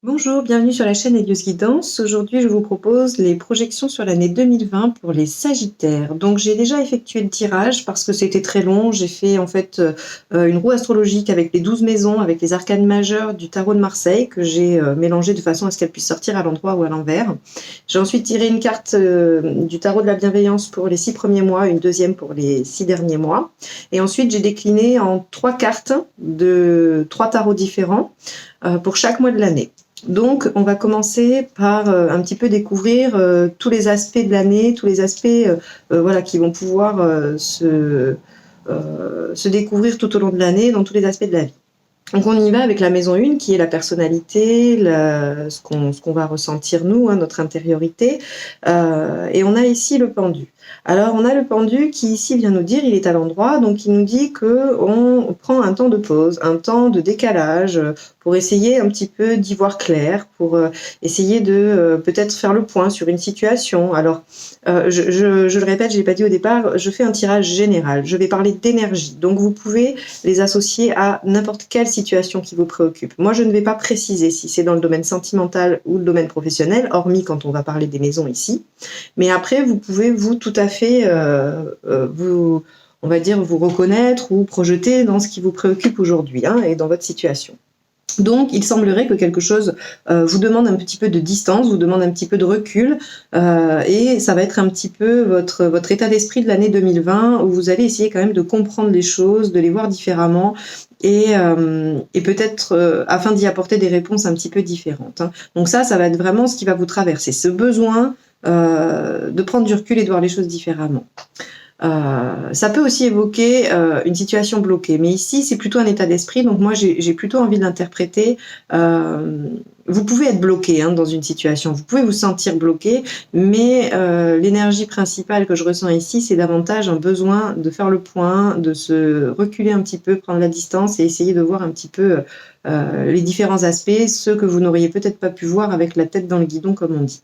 Bonjour, bienvenue sur la chaîne Helios Guidance. Aujourd'hui, je vous propose les projections sur l'année 2020 pour les Sagittaires. Donc, j'ai déjà effectué le tirage parce que c'était très long. J'ai fait en fait une roue astrologique avec les 12 maisons, avec les arcanes majeures du tarot de Marseille que j'ai mélangé de façon à ce qu'elle puisse sortir à l'endroit ou à l'envers. J'ai ensuite tiré une carte du tarot de la bienveillance pour les 6 premiers mois, une deuxième pour les 6 derniers mois. Et ensuite, j'ai décliné en 3 cartes de 3 tarots différents pour chaque mois de l'année. Donc, on va commencer par un petit peu découvrir tous les aspects de l'année, tous les aspects voilà, qui vont pouvoir se découvrir tout au long de l'année dans tous les aspects de la vie. Donc on y va avec la maison 1 qui est la personnalité, ce qu'on va ressentir nous, hein, notre intériorité. Et on a ici le pendu. Alors on a le pendu qui ici vient nous dire, il est à l'endroit, donc il nous dit qu'on prend un temps de pause, un temps de décalage pour essayer un petit peu d'y voir clair, pour essayer de peut-être faire le point sur une situation. Alors je le répète, je ne l'ai pas dit au départ, je fais un tirage général, je vais parler d'énergie. Donc vous pouvez les associer à n'importe quelle situation qui vous préoccupe. Moi, je ne vais pas préciser si c'est dans le domaine sentimental ou le domaine professionnel, hormis quand on va parler des maisons ici. Mais après, vous pouvez vous tout à fait on va dire, vous reconnaître ou projeter dans ce qui vous préoccupe aujourd'hui hein, et dans votre situation. Donc, il semblerait que quelque chose vous demande un petit peu de distance, vous demande un petit peu de recul, et ça va être un petit peu votre état d'esprit de l'année 2020, où vous allez essayer quand même de comprendre les choses, de les voir différemment, et peut-être afin d'y apporter des réponses un petit peu différentes. Hein. Donc ça va être vraiment ce qui va vous traverser, ce besoin de prendre du recul et de voir les choses différemment. Ça peut aussi évoquer une situation bloquée, mais ici c'est plutôt un état d'esprit, donc moi j'ai plutôt envie d'interpréter. Vous pouvez être bloqué hein, dans une situation, vous pouvez vous sentir bloqué, mais l'énergie principale que je ressens ici, c'est davantage un besoin de faire le point, de se reculer un petit peu, prendre la distance et essayer de voir un petit peu les différents aspects, ceux que vous n'auriez peut-être pas pu voir avec la tête dans le guidon, comme on dit.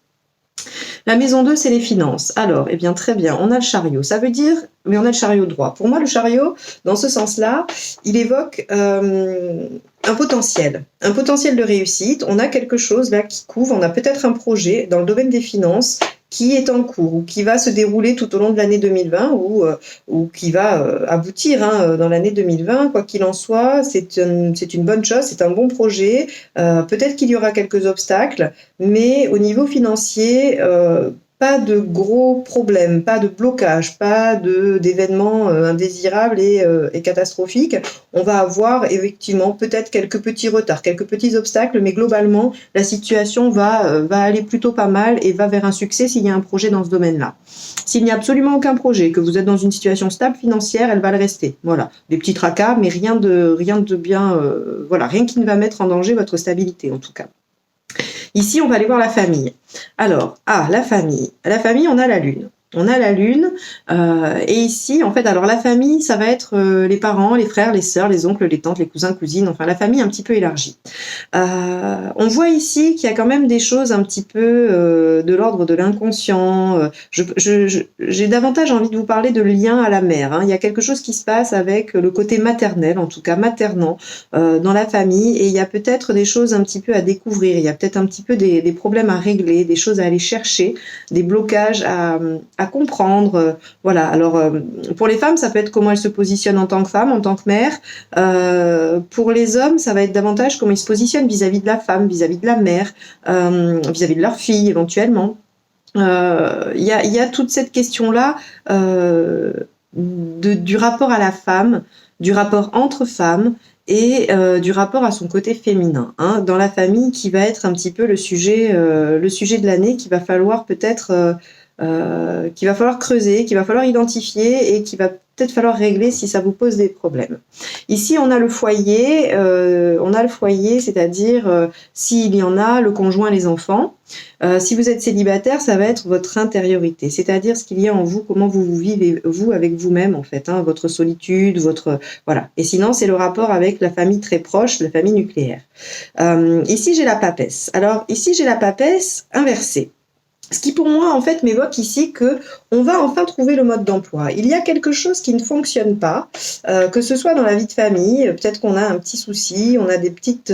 La maison 2, c'est les finances. Alors, eh bien, très bien, on a le chariot. Ça veut dire, mais on a le chariot droit. Pour moi, le chariot, dans ce sens-là, il évoque un potentiel de réussite. On a quelque chose là qui couvre, on a peut-être un projet dans le domaine des finances qui est en cours ou qui va se dérouler tout au long de l'année 2020 ou qui va aboutir hein, dans l'année 2020. Quoi qu'il en soit, c'est une bonne chose, c'est un bon projet. Peut-être qu'il y aura quelques obstacles, mais au niveau financier, pas de gros problèmes, pas de blocage, pas d'événements indésirables et catastrophiques. On va avoir effectivement peut-être quelques petits retards, quelques petits obstacles, mais globalement, la situation va aller plutôt pas mal et va vers un succès s'il y a un projet dans ce domaine-là. S'il n'y a absolument aucun projet, que vous êtes dans une situation stable financière, elle va le rester. Voilà, des petits tracas, mais rien de bien, voilà, rien qui ne va mettre en danger votre stabilité en tout cas. Ici, on va aller voir la famille. Alors, la famille. La famille, on a la lune. On a la lune, et ici, en fait, alors la famille, ça va être les parents, les frères, les sœurs, les oncles, les tantes, les cousins, cousines, enfin la famille un petit peu élargie. On voit ici qu'il y a quand même des choses un petit peu de l'ordre de l'inconscient. J'ai davantage envie de vous parler de lien à la mère. Hein. Il y a quelque chose qui se passe avec le côté maternel, en tout cas maternant, dans la famille, et il y a peut-être des choses un petit peu à découvrir, il y a peut-être un petit peu des problèmes à régler, des choses à aller chercher, des blocages à comprendre. Voilà. Alors, pour les femmes, ça peut être comment elles se positionnent en tant que femme, en tant que mère. Pour les hommes, ça va être davantage comment ils se positionnent vis-à-vis de la femme, vis-à-vis de la mère, vis-à-vis de leur fille éventuellement. Il y a toute cette question-là du rapport à la femme, du rapport entre femmes et du rapport à son côté féminin hein, dans la famille qui va être un petit peu le sujet de l'année qu'il va falloir peut-être qu'il va falloir creuser, qu'il va falloir identifier et qu'il va peut-être falloir régler si ça vous pose des problèmes. Ici, on a le foyer, c'est-à-dire s'il y en a, le conjoint, les enfants. Si vous êtes célibataire, ça va être votre intériorité, c'est-à-dire ce qu'il y a en vous, comment vous vivez, vous, avec vous-même, en fait, hein, votre solitude, voilà. Et sinon, c'est le rapport avec la famille très proche, la famille nucléaire. Ici, j'ai la papesse. Alors, ici, j'ai la papesse inversée. Ce qui pour moi en fait m'évoque ici que on va enfin trouver le mode d'emploi. Il y a quelque chose qui ne fonctionne pas, que ce soit dans la vie de famille, peut-être qu'on a un petit souci, on a des petites,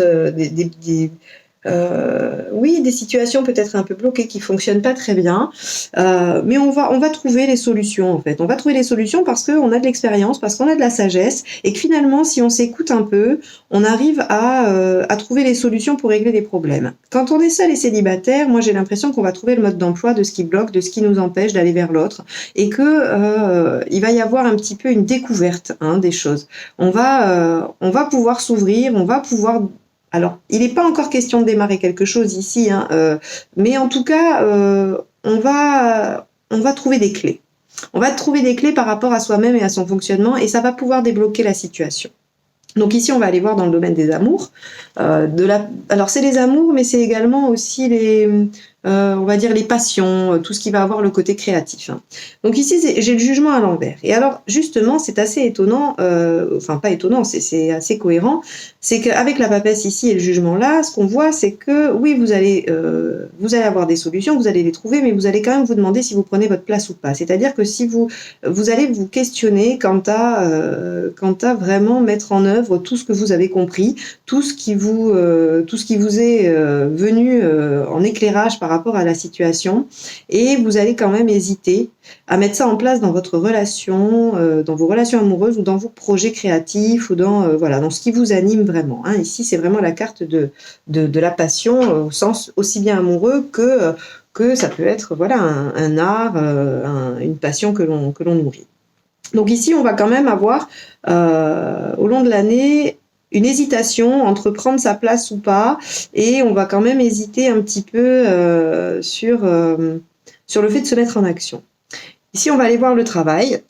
oui, des situations peut-être un peu bloquées qui fonctionnent pas très bien, mais on va trouver les solutions, en fait. On va trouver les solutions parce qu'on a de l'expérience, parce qu'on a de la sagesse et que finalement, si on s'écoute un peu, on arrive à trouver les solutions pour régler les problèmes. Quand on est seul et célibataire, moi, j'ai l'impression qu'on va trouver le mode d'emploi de ce qui bloque, de ce qui nous empêche d'aller vers l'autre et il va y avoir un petit peu une découverte, hein, des choses. On va pouvoir s'ouvrir, on va pouvoir alors, il n'est pas encore question de démarrer quelque chose ici, hein, mais en tout cas, on va trouver des clés. On va trouver des clés par rapport à soi-même et à son fonctionnement, et ça va pouvoir débloquer la situation. Donc ici, on va aller voir dans le domaine des amours. Alors, c'est les amours, mais c'est également aussi on va dire les passions, tout ce qui va avoir le côté créatif, hein. Donc ici, j'ai le jugement à l'envers. Et alors, justement, c'est assez étonnant, enfin pas étonnant, c'est assez cohérent, c'est qu'avec la papesse ici et le jugement là, ce qu'on voit, c'est que oui, vous allez avoir des solutions, vous allez les trouver, mais vous allez quand même vous demander si vous prenez votre place ou pas. C'est-à-dire que si vous allez vous questionner quant à vraiment mettre en œuvre tout ce que vous avez compris, tout ce qui vous est venu en éclairage par rapport à la situation, et vous allez quand même hésiter à mettre ça en place dans votre relation, dans vos relations amoureuses ou dans vos projets créatifs ou dans ce qui vous anime vraiment, hein. Ici, c'est vraiment la carte de la passion au sens aussi bien amoureux que ça peut être un art, une passion que l'on nourrit. Donc ici, on va quand même avoir au long de l'année une hésitation entre prendre sa place ou pas, et on va quand même hésiter un petit peu sur le fait de se mettre en action. Ici, on va aller voir le travail.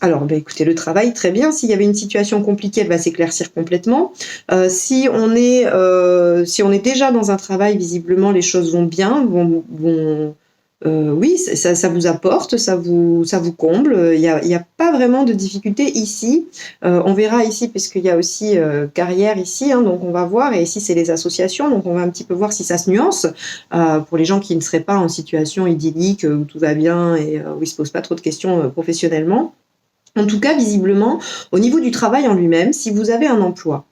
Alors, écoutez, le travail, très bien. S'il y avait une situation compliquée, elle va s'éclaircir complètement. Si on est déjà dans un travail, visiblement, les choses vont bien, oui, ça vous apporte, ça vous comble. Il y a pas vraiment de difficulté ici. On verra ici, puisqu'il y a aussi carrière ici, hein, donc on va voir. Et ici, c'est les associations, donc on va un petit peu voir si ça se nuance pour les gens qui ne seraient pas en situation idyllique où tout va bien et où ils se posent pas trop de questions professionnellement. En tout cas, visiblement, au niveau du travail en lui-même, si vous avez un emploi,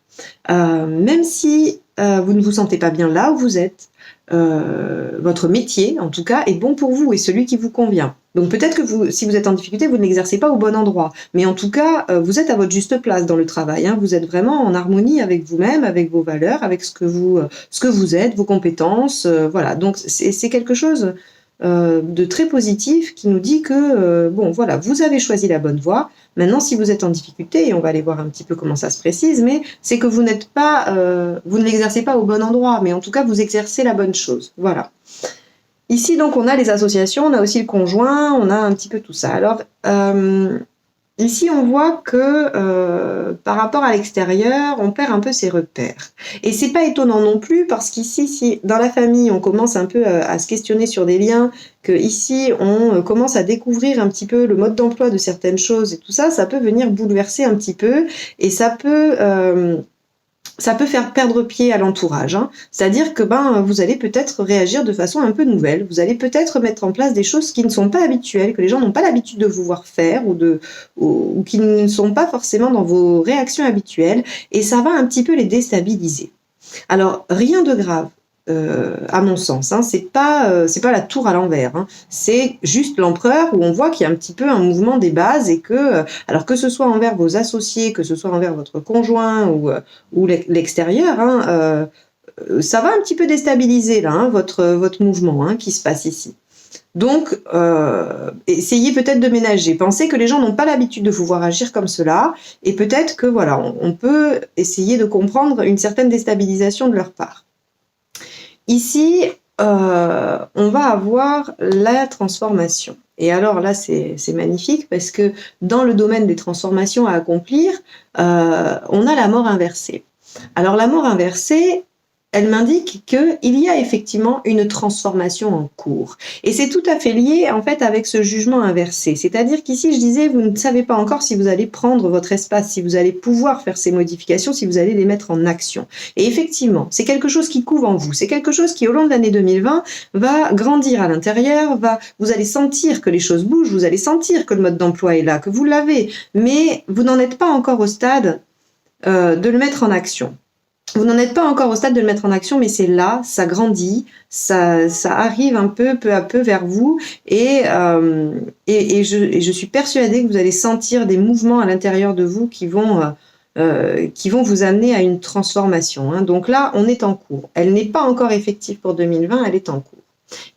même si vous ne vous sentez pas bien là où vous êtes, votre métier, en tout cas, est bon pour vous et celui qui vous convient. Donc peut-être que si vous êtes en difficulté, vous ne l'exercez pas au bon endroit. Mais en tout cas, vous êtes à votre juste place dans le travail, hein. Vous êtes vraiment en harmonie avec vous-même, avec vos valeurs, avec ce que vous êtes, vos compétences. Voilà. Donc c'est quelque chose de très positif qui nous dit que, vous avez choisi la bonne voie. Maintenant, si vous êtes en difficulté, et on va aller voir un petit peu comment ça se précise, mais c'est que vous ne l'exercez pas au bon endroit, mais en tout cas, vous exercez la bonne chose. Voilà. Ici, donc, on a les associations, on a aussi le conjoint, on a un petit peu tout ça. Alors, ici, on voit que par rapport à l'extérieur, on perd un peu ses repères. Et c'est pas étonnant non plus, parce qu'ici, si dans la famille, on commence un peu à se questionner sur des liens, qu'ici, on commence à découvrir un petit peu le mode d'emploi de certaines choses et tout ça, ça peut venir bouleverser un petit peu, et ça peut faire perdre pied à l'entourage, hein. C'est-à-dire que vous allez peut-être réagir de façon un peu nouvelle. Vous allez peut-être mettre en place des choses qui ne sont pas habituelles, que les gens n'ont pas l'habitude de vous voir faire ou qui ne sont pas forcément dans vos réactions habituelles, et ça va un petit peu les déstabiliser. Alors, rien de grave. À mon sens, hein, c'est pas la tour à l'envers, hein. C'est juste l'empereur où on voit qu'il y a un petit peu un mouvement des bases et alors que ce soit envers vos associés, que ce soit envers votre conjoint ou l'extérieur, hein, ça va un petit peu déstabiliser là, hein, votre mouvement, hein, qui se passe ici. Donc, essayez peut-être de ménager. Pensez que les gens n'ont pas l'habitude de vous voir agir comme cela, et peut-être que on peut essayer de comprendre une certaine déstabilisation de leur part. Ici, on va avoir la transformation. Et alors là, c'est magnifique parce que dans le domaine des transformations à accomplir, on a la mort inversée. Alors la mort inversée, elle m'indique qu'il y a effectivement une transformation en cours. Et c'est tout à fait lié en fait avec ce jugement inversé. C'est-à-dire qu'ici, je disais, vous ne savez pas encore si vous allez prendre votre espace, si vous allez pouvoir faire ces modifications, si vous allez les mettre en action. Et effectivement, c'est quelque chose qui couve en vous. C'est quelque chose qui, au long de l'année 2020, va grandir à l'intérieur, vous allez sentir que les choses bougent, vous allez sentir que le mode d'emploi est là, que vous l'avez, mais vous n'en êtes pas encore au stade de le mettre en action. Vous n'en êtes pas encore au stade de le mettre en action, mais c'est là, ça grandit, ça arrive un peu à peu vers vous, et je suis persuadée que vous allez sentir des mouvements à l'intérieur de vous qui vont vous amener à une transformation, hein. Donc là, on est en cours. Elle n'est pas encore effective pour 2020, elle est en cours.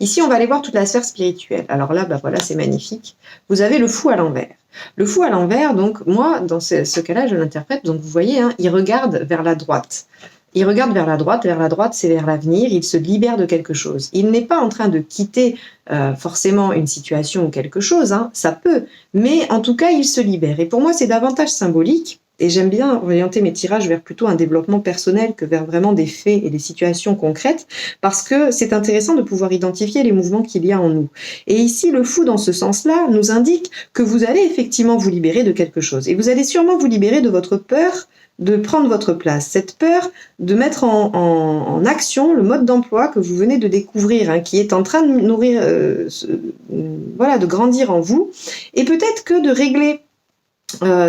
Ici, on va aller voir toute la sphère spirituelle. Alors là, bah voilà, c'est magnifique. Vous avez le fou à l'envers. Le fou à l'envers, donc moi, dans ce cas-là, je l'interprète, donc vous voyez, hein, il regarde vers la droite. Il regarde vers la droite, c'est vers l'avenir, il se libère de quelque chose. Il n'est pas en train de quitter forcément une situation ou quelque chose, hein, ça peut, mais en tout cas, il se libère. Et pour moi, c'est davantage symbolique. Et j'aime bien orienter mes tirages vers plutôt un développement personnel que vers vraiment des faits et des situations concrètes, parce que c'est intéressant de pouvoir identifier les mouvements qu'il y a en nous. Et ici, le fou, dans ce sens-là, nous indique que vous allez effectivement vous libérer de quelque chose. Et vous allez sûrement vous libérer de votre peur de prendre votre place, cette peur de mettre en action le mode d'emploi que vous venez de découvrir, hein, qui est en train de nourrir, voilà, de grandir en vous, et peut-être que de régler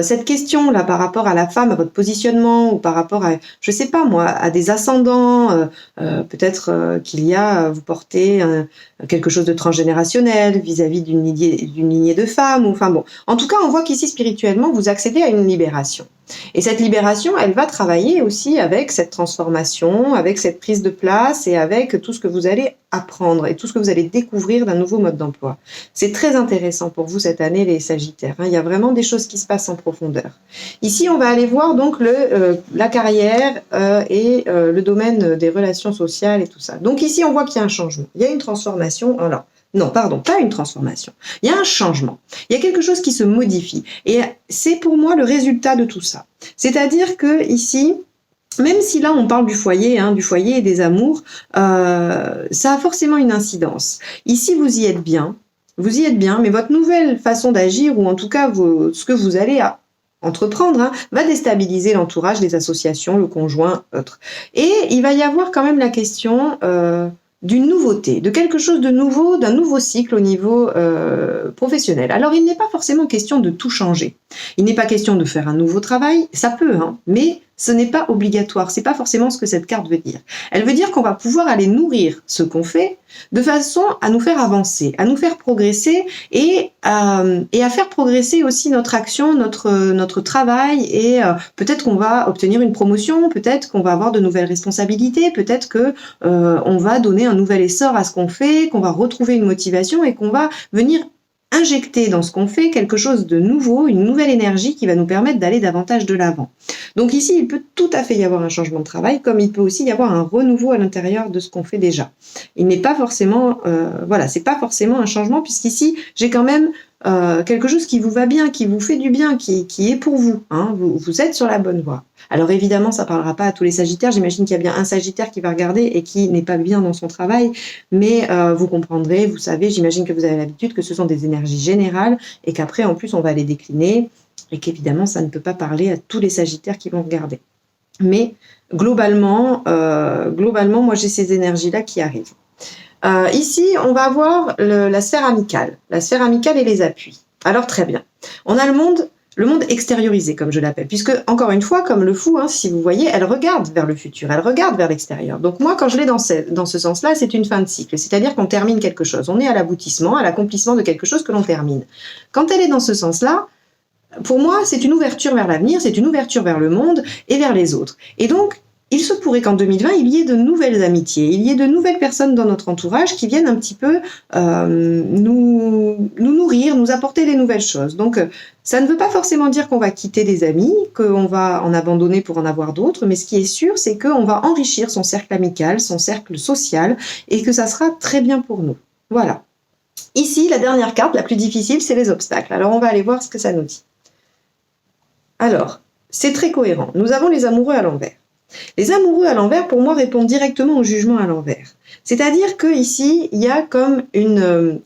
cette question-là par rapport à la femme, à votre positionnement, ou par rapport à, je sais pas moi, à des ascendants, peut-être qu'il y a, vous portez quelque chose de transgénérationnel vis-à-vis d'une lignée de femmes, ou enfin bon. En tout cas, on voit qu'ici, spirituellement, vous accédez à une libération. Et cette libération, elle va travailler aussi avec cette transformation, avec cette prise de place et avec tout ce que vous allez apprendre et tout ce que vous allez découvrir d'un nouveau mode d'emploi. C'est très intéressant pour vous cette année, les Sagittaires, hein. Il y a vraiment des choses qui se passent en profondeur. Ici, on va aller voir donc la carrière et le domaine des relations sociales et tout ça. Donc ici, on voit qu'il y a un changement. Il y a une transformation. Alors, non, pardon, pas une transformation. Il y a un changement. Il y a quelque chose qui se modifie. Et c'est pour moi le résultat de tout ça. C'est-à-dire que ici, même si là on parle du foyer et des amours, ça a forcément une incidence. Ici, vous y êtes bien, mais votre nouvelle façon d'agir, ou en tout cas ce que vous allez entreprendre, hein, va déstabiliser l'entourage, les associations, le conjoint, autres. Et il va y avoir quand même la question d'une nouveauté, de quelque chose de nouveau, d'un nouveau cycle au niveau professionnel. Alors, il n'est pas forcément question de tout changer. Il n'est pas question de faire un nouveau travail, ça peut, hein, mais ce n'est pas obligatoire. C'est pas forcément ce que cette carte veut dire. Elle veut dire qu'on va pouvoir aller nourrir ce qu'on fait de façon à nous faire avancer, à nous faire progresser et à faire progresser aussi notre action, notre travail, et peut-être qu'on va obtenir une promotion, peut-être qu'on va avoir de nouvelles responsabilités, peut-être que on va donner un nouvel essor à ce qu'on fait, qu'on va retrouver une motivation et qu'on va venir injecter dans ce qu'on fait quelque chose de nouveau, une nouvelle énergie qui va nous permettre d'aller davantage de l'avant. Donc ici, il peut tout à fait y avoir un changement de travail, comme il peut aussi y avoir un renouveau à l'intérieur de ce qu'on fait déjà. Il n'est pas forcément, voilà, c'est pas forcément un changement, puisqu'ici, j'ai quand même quelque chose qui vous va bien, qui vous fait du bien, qui est pour vous, hein, vous êtes sur la bonne voie. Alors évidemment, ça ne parlera pas à tous les Sagittaires, j'imagine qu'il y a bien un Sagittaire qui va regarder et qui n'est pas bien dans son travail, mais vous comprendrez, vous savez, j'imagine que vous avez l'habitude que ce sont des énergies générales et qu'après, en plus, on va les décliner et qu'évidemment, ça ne peut pas parler à tous les Sagittaires qui vont regarder. Mais globalement, moi, j'ai ces énergies-là qui arrivent. Ici, on va avoir la sphère amicale et les appuis. Alors très bien, on a le monde extériorisé, comme je l'appelle, puisque, encore une fois, comme le fou, hein, si vous voyez, elle regarde vers le futur, elle regarde vers l'extérieur. Donc moi, quand je l'ai dans ce sens-là, c'est une fin de cycle, c'est-à-dire qu'on termine quelque chose, on est à l'aboutissement, à l'accomplissement de quelque chose que l'on termine. Quand elle est dans ce sens-là, pour moi, c'est une ouverture vers l'avenir, c'est une ouverture vers le monde et vers les autres. Et donc, il se pourrait qu'en 2020, il y ait de nouvelles amitiés, il y ait de nouvelles personnes dans notre entourage qui viennent un petit peu nous nourrir, nous apporter des nouvelles choses. Donc, ça ne veut pas forcément dire qu'on va quitter des amis, qu'on va en abandonner pour en avoir d'autres, mais ce qui est sûr, c'est qu'on va enrichir son cercle amical, son cercle social, et que ça sera très bien pour nous. Voilà. Ici, la dernière carte, la plus difficile, c'est les obstacles. Alors, on va aller voir ce que ça nous dit. Alors, c'est très cohérent. Nous avons les amoureux à l'envers. Les amoureux à l'envers, pour moi, répondent directement au jugement à l'envers. C'est-à-dire qu'ici, il y a comme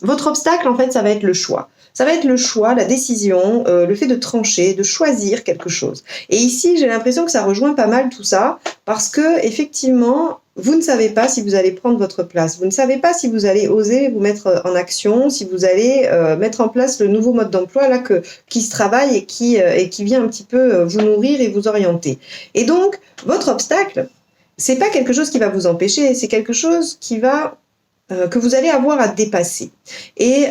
votre obstacle, en fait, ça va être le choix. Ça va être le choix, la décision, le fait de trancher, de choisir quelque chose. Et ici, j'ai l'impression que ça rejoint pas mal tout ça, parce que, effectivement, vous ne savez pas si vous allez prendre votre place. Vous ne savez pas si vous allez oser vous mettre en action, si vous allez mettre en place le nouveau mode d'emploi là qui se travaille et qui vient un petit peu vous nourrir et vous orienter. Et donc, votre obstacle, c'est pas quelque chose qui va vous empêcher, c'est quelque chose qui va que vous allez avoir à dépasser. Et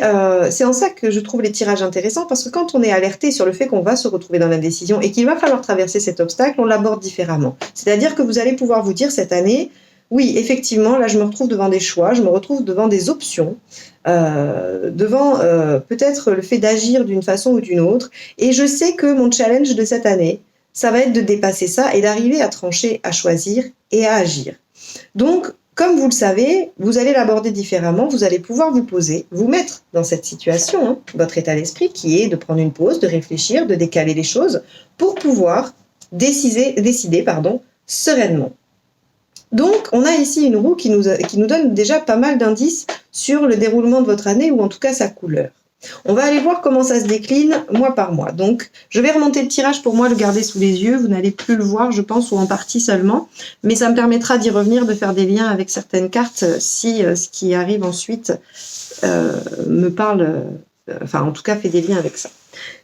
c'est en ça que je trouve les tirages intéressants, parce que quand on est alerté sur le fait qu'on va se retrouver dans l'indécision et qu'il va falloir traverser cet obstacle, on l'aborde différemment. C'est-à-dire que vous allez pouvoir vous dire cette année, oui, effectivement, là je me retrouve devant des choix, je me retrouve devant des options, devant peut-être le fait d'agir d'une façon ou d'une autre, et je sais que mon challenge de cette année, ça va être de dépasser ça et d'arriver à trancher, à choisir et à agir. Donc, comme vous le savez, vous allez l'aborder différemment, vous allez pouvoir vous poser, vous mettre dans cette situation, hein, votre état d'esprit qui est de prendre une pause, de réfléchir, de décaler les choses pour pouvoir décider sereinement. Donc, on a ici une roue qui nous donne déjà pas mal d'indices sur le déroulement de votre année ou en tout cas sa couleur. On va aller voir comment ça se décline mois par mois. Donc, je vais remonter le tirage pour moi, le garder sous les yeux. Vous n'allez plus le voir, je pense, ou en partie seulement. Mais ça me permettra d'y revenir, de faire des liens avec certaines cartes si ce qui arrive ensuite me parle, enfin, en tout cas, fait des liens avec ça.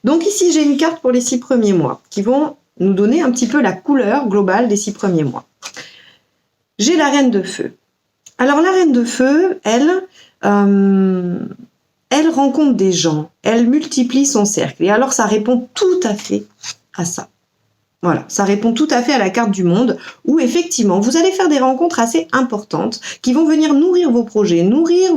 Donc ici, j'ai une carte pour les 6 premiers mois qui vont nous donner un petit peu la couleur globale des 6 premiers mois. J'ai la Reine de Feu. Alors, la Reine de Feu, elle rencontre des gens, elle multiplie son cercle. Et alors, ça répond tout à fait à ça. Voilà, ça répond tout à fait à la carte du monde où effectivement, vous allez faire des rencontres assez importantes qui vont venir nourrir vos projets, nourrir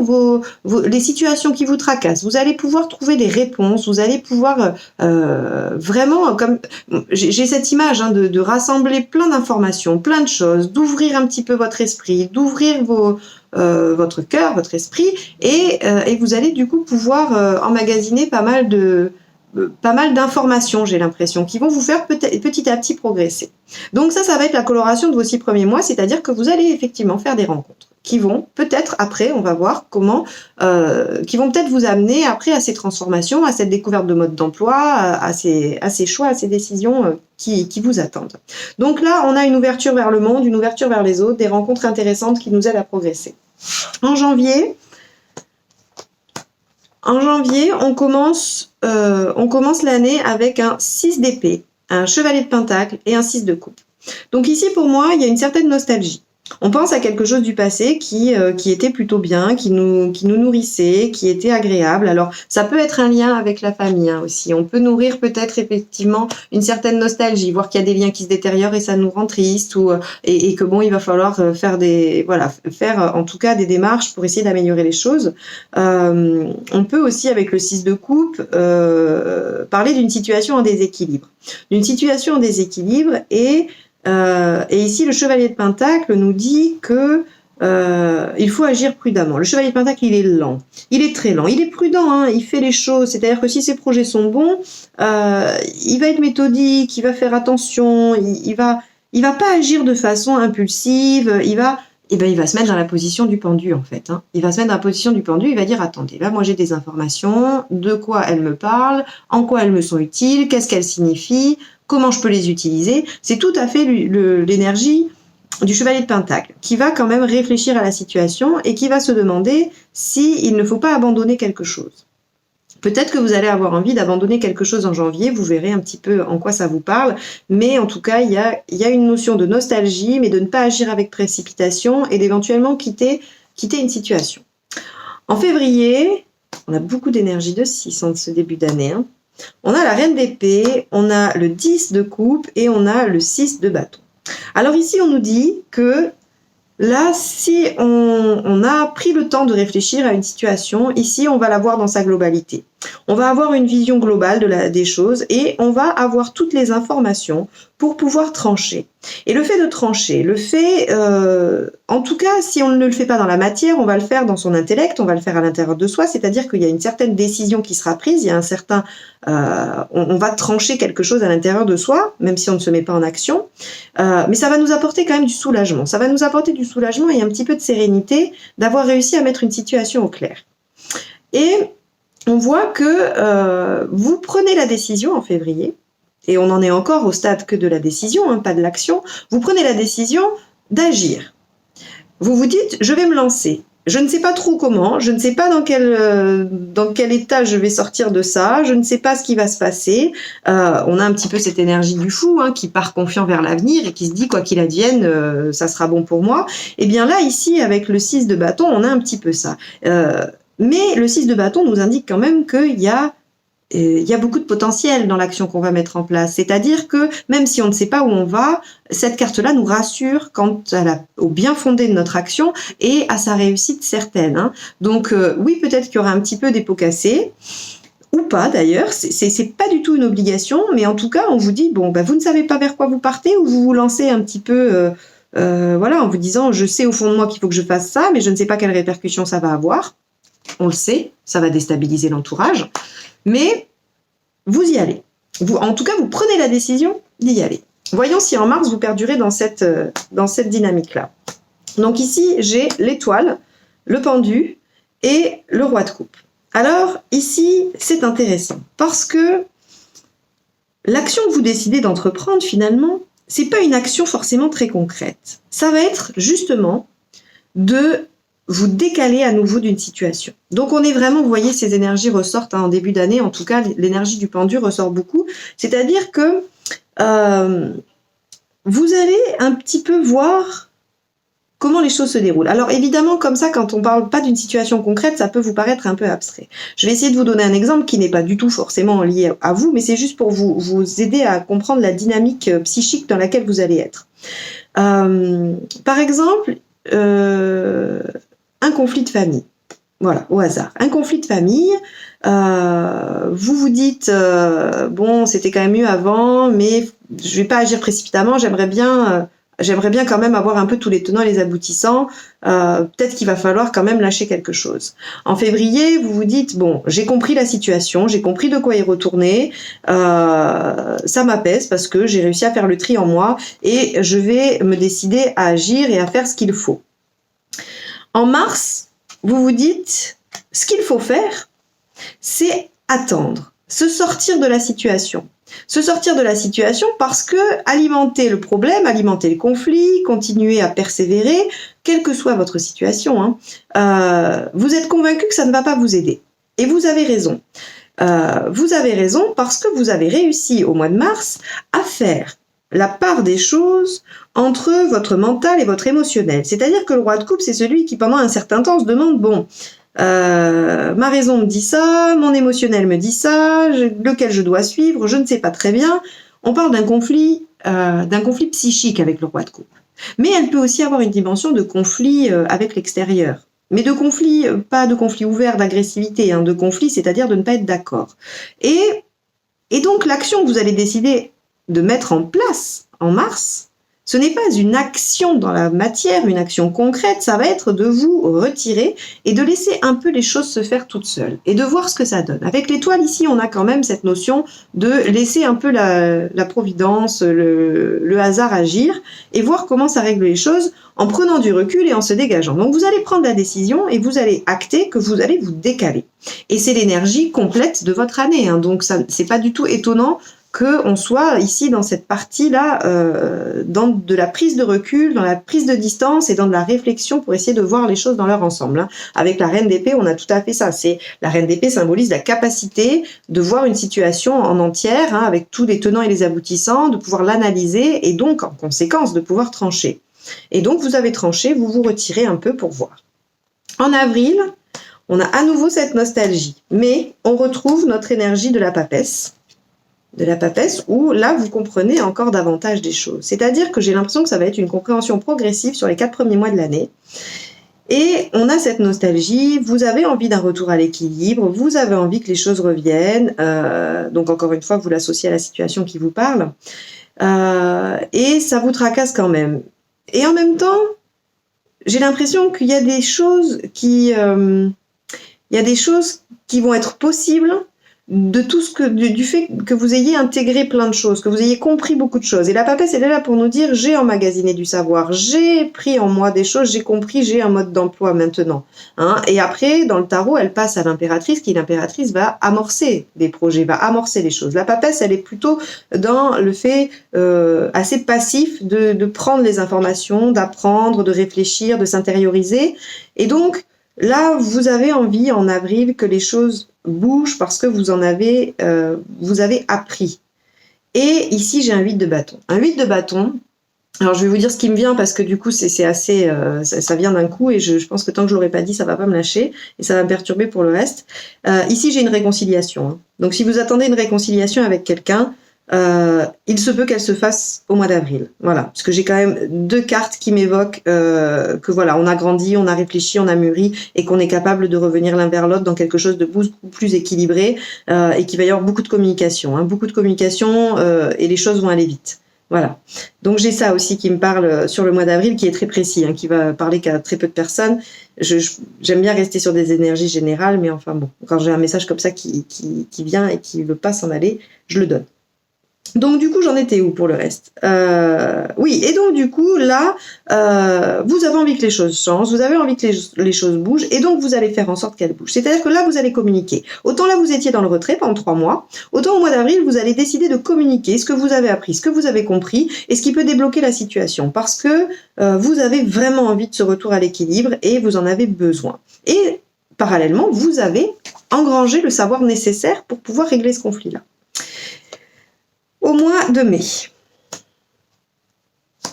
les situations qui vous tracassent. Vous allez pouvoir trouver des réponses, vous allez pouvoir vraiment, comme j'ai cette image hein, de rassembler plein d'informations, plein de choses, d'ouvrir un petit peu votre esprit, d'ouvrir votre cœur, votre esprit, et vous allez du coup pouvoir emmagasiner pas mal d'informations, j'ai l'impression, qui vont vous faire petit à petit progresser. Donc ça va être la coloration de vos 6 premiers mois, c'est-à-dire que vous allez effectivement faire des rencontres qui vont peut-être après, on va voir comment, qui vont peut-être vous amener après à ces transformations, à cette découverte de mode d'emploi, à ces choix, à ces décisions qui vous attendent. Donc là, on a une ouverture vers le monde, une ouverture vers les autres, des rencontres intéressantes qui nous aident à progresser. En janvier, on commence l'année avec un 6 d'épée, un chevalier de pentacle et un 6 de coupe. Donc ici, pour moi, il y a une certaine nostalgie. On pense à quelque chose du passé qui était plutôt bien, qui nous nourrissait, qui était agréable. Alors, ça peut être un lien avec la famille hein, aussi. On peut nourrir peut-être effectivement une certaine nostalgie, voir qu'il y a des liens qui se détériorent et ça nous rend triste, et que bon, il va falloir faire en tout cas des démarches pour essayer d'améliorer les choses. On peut aussi, avec le 6 de coupe, parler d'une situation en déséquilibre. Et ici, le chevalier de pentacle nous dit que il faut agir prudemment. Le chevalier de pentacle, il est lent. Il est très lent. Il est prudent, hein, il fait les choses. C'est-à-dire que si ses projets sont bons, il va être méthodique, il va faire attention, il va pas agir de façon impulsive, il va se mettre dans la position du pendu, en fait. Hein. Il va se mettre dans la position du pendu, il va dire, attendez, là, moi, j'ai des informations, de quoi elles me parlent, en quoi elles me sont utiles, qu'est-ce qu'elles signifient, comment je peux les utiliser. C'est tout à fait l'énergie du chevalier de pentacle, qui va quand même réfléchir à la situation et qui va se demander s'il ne faut pas abandonner quelque chose. Peut-être que vous allez avoir envie d'abandonner quelque chose en janvier, vous verrez un petit peu en quoi ça vous parle, mais en tout cas, il y a une notion de nostalgie, mais de ne pas agir avec précipitation et d'éventuellement quitter une situation. En février, on a beaucoup d'énergie de 6 en ce début d'année. Hein. On a la reine d'épée, on a le 10 de coupe et on a le 6 de bâton. Alors ici, on nous dit que là, si on a pris le temps de réfléchir à une situation, ici, on va la voir dans sa globalité. On va avoir une vision globale des choses et on va avoir toutes les informations pour pouvoir trancher. Et le fait de trancher, en tout cas, si on ne le fait pas dans la matière, on va le faire dans son intellect, on va le faire à l'intérieur de soi, c'est-à-dire qu'il y a une certaine décision qui sera prise, il y a on va trancher quelque chose à l'intérieur de soi, même si on ne se met pas en action, mais ça va nous apporter quand même du soulagement. Ça va nous apporter du soulagement et un petit peu de sérénité d'avoir réussi à mettre une situation au clair. Et on voit que vous prenez la décision en février, et on en est encore au stade que de la décision, hein, pas de l'action, vous prenez la décision d'agir. Vous vous dites, je vais me lancer. je ne sais pas trop comment, je ne sais pas dans quel état je vais sortir de ça, je ne sais pas ce qui va se passer. On a un petit peu cette énergie du fou qui part confiant vers l'avenir et qui se dit quoi qu'il advienne, ça sera bon pour moi. Et bien là, ici, avec le 6 de bâton, on a un petit peu ça. Mais le 6 de bâton nous indique quand même qu'il y a beaucoup de potentiel dans l'action qu'on va mettre en place. C'est-à-dire que même si on ne sait pas où on va, cette carte-là nous rassure quant au bien fondé de notre action et à sa réussite certaine. Donc oui, peut-être qu'il y aura un petit peu des pots cassés, ou pas d'ailleurs, c'est pas du tout une obligation, mais en tout cas, on vous dit, bon, vous ne savez pas vers quoi vous partez, ou vous vous lancez un petit peu en vous disant, je sais au fond de moi qu'il faut que je fasse ça, mais je ne sais pas quelles répercussions ça va avoir. On le sait, ça va déstabiliser l'entourage. Mais vous y allez. En tout cas, vous prenez la décision d'y aller. Voyons si en mars, vous perdurez dans cette dynamique-là. Donc ici, j'ai l'étoile, le pendu et le roi de coupe. Alors ici, c'est intéressant parce que l'action que vous décidez d'entreprendre, finalement, c'est pas une action forcément très concrète. Ça va être justement de vous décaler à nouveau d'une situation. Donc on est vraiment, vous voyez, ces énergies ressortent en début d'année, en tout cas l'énergie du pendu ressort beaucoup, c'est-à-dire que vous allez un petit peu voir comment les choses se déroulent. Alors évidemment, comme ça, quand on ne parle pas d'une situation concrète, ça peut vous paraître un peu abstrait. Je vais essayer de vous donner un exemple qui n'est pas du tout forcément lié à vous, mais c'est juste pour vous aider à comprendre la dynamique psychique dans laquelle vous allez être. Par exemple, un conflit de famille. Voilà, au hasard. Un conflit de famille, vous vous dites, bon, c'était quand même mieux avant, mais je ne vais pas agir précipitamment, j'aimerais bien quand même avoir un peu tous les tenants et les aboutissants, peut-être qu'il va falloir quand même lâcher quelque chose. En février, vous vous dites, bon, j'ai compris la situation, j'ai compris de quoi y retourner, ça m'apaise parce que j'ai réussi à faire le tri en moi et je vais me décider à agir et à faire ce qu'il faut. En mars, vous vous dites, ce qu'il faut faire, c'est attendre, se sortir de la situation. Se sortir de la situation parce que alimenter le problème, alimenter le conflit, continuer à persévérer, quelle que soit votre situation, vous êtes convaincu que ça ne va pas vous aider. Et vous avez raison. Vous avez raison parce que vous avez réussi au mois de mars à faire la part des choses entre votre mental et votre émotionnel. C'est-à-dire que le roi de coupe, c'est celui qui, pendant un certain temps, se demande, bon, ma raison me dit ça, mon émotionnel me dit ça, lequel je dois suivre, je ne sais pas très bien. On parle d'un conflit psychique avec le roi de coupe. Mais elle peut aussi avoir une dimension de conflit avec l'extérieur. Mais de conflit, pas de conflit ouvert d'agressivité, de conflit, c'est-à-dire de ne pas être d'accord. Et donc l'action que vous allez décider de mettre en place en mars, ce n'est pas une action dans la matière, une action concrète, ça va être de vous retirer et de laisser un peu les choses se faire toutes seules et de voir ce que ça donne. Avec l'étoile ici, on a quand même cette notion de laisser un peu la providence, le hasard agir et voir comment ça règle les choses en prenant du recul et en se dégageant. Donc vous allez prendre la décision et vous allez acter que vous allez vous décaler. Et c'est l'énergie complète de votre année, donc ça, c'est pas du tout étonnant qu'on soit ici dans cette partie-là, dans de la prise de recul, dans la prise de distance et dans de la réflexion pour essayer de voir les choses dans leur ensemble. Avec la reine d'épée, on a tout à fait ça. La reine d'épée symbolise la capacité de voir une situation en entière, avec tous les tenants et les aboutissants, de pouvoir l'analyser et donc, en conséquence, de pouvoir trancher. Et donc, vous avez tranché, vous vous retirez un peu pour voir. En avril, on a à nouveau cette nostalgie, mais on retrouve notre énergie de la papesse, où là, vous comprenez encore davantage des choses. C'est-à-dire que j'ai l'impression que ça va être une compréhension progressive sur les 4 premiers mois de l'année. Et on a cette nostalgie, vous avez envie d'un retour à l'équilibre, vous avez envie que les choses reviennent, donc encore une fois, vous l'associez à la situation qui vous parle, et ça vous tracasse quand même. Et en même temps, j'ai l'impression qu'il y a des choses qui vont être possibles de tout du fait que vous ayez intégré plein de choses, que vous ayez compris beaucoup de choses. Et la papesse, elle est là pour nous dire, j'ai emmagasiné du savoir, j'ai pris en moi des choses, j'ai compris, j'ai un mode d'emploi maintenant. Et après, dans le tarot, elle passe à l'impératrice, l'impératrice va amorcer des projets, va amorcer les choses. La papesse, elle est plutôt dans le fait assez passif de prendre les informations, d'apprendre, de réfléchir, de s'intérioriser. Et donc, Là, vous avez envie en avril que les choses bougent parce que vous avez appris. Et ici, j'ai un 8 de bâton. Un 8 de bâton, alors je vais vous dire ce qui me vient parce que du coup, c'est assez, ça vient d'un coup et je pense que tant que je l'aurais pas dit, ça va pas me lâcher et ça va me perturber pour le reste. Ici, j'ai une réconciliation. Hein. Donc, si vous attendez une réconciliation avec quelqu'un, il se peut qu'elle se fasse au mois d'avril. Voilà, parce que j'ai quand même 2 cartes qui m'évoquent que voilà, on a grandi, on a réfléchi, on a mûri et qu'on est capable de revenir l'un vers l'autre dans quelque chose de beaucoup plus équilibré et qu'il va y avoir beaucoup de communication, hein, beaucoup de communication et les choses vont aller vite. Voilà. Donc j'ai ça aussi qui me parle sur le mois d'avril, qui est très précis, hein, qui va parler qu'à très peu de personnes. J'aime bien rester sur des énergies générales, mais enfin bon, quand j'ai un message comme ça qui vient et qui ne veut pas s'en aller, je le donne. Donc du coup, j'en étais où pour le reste Oui, et donc du coup, là, vous avez envie que les choses changent, vous avez envie que les choses bougent, et donc vous allez faire en sorte qu'elles bougent. C'est-à-dire que là, vous allez communiquer. Autant là, vous étiez dans le retrait pendant 3 mois, autant au mois d'avril, vous allez décider de communiquer ce que vous avez appris, ce que vous avez compris, et ce qui peut débloquer la situation, parce que vous avez vraiment envie de ce retour à l'équilibre, et vous en avez besoin. Et parallèlement, vous avez engrangé le savoir nécessaire pour pouvoir régler ce conflit-là. Au mois de mai.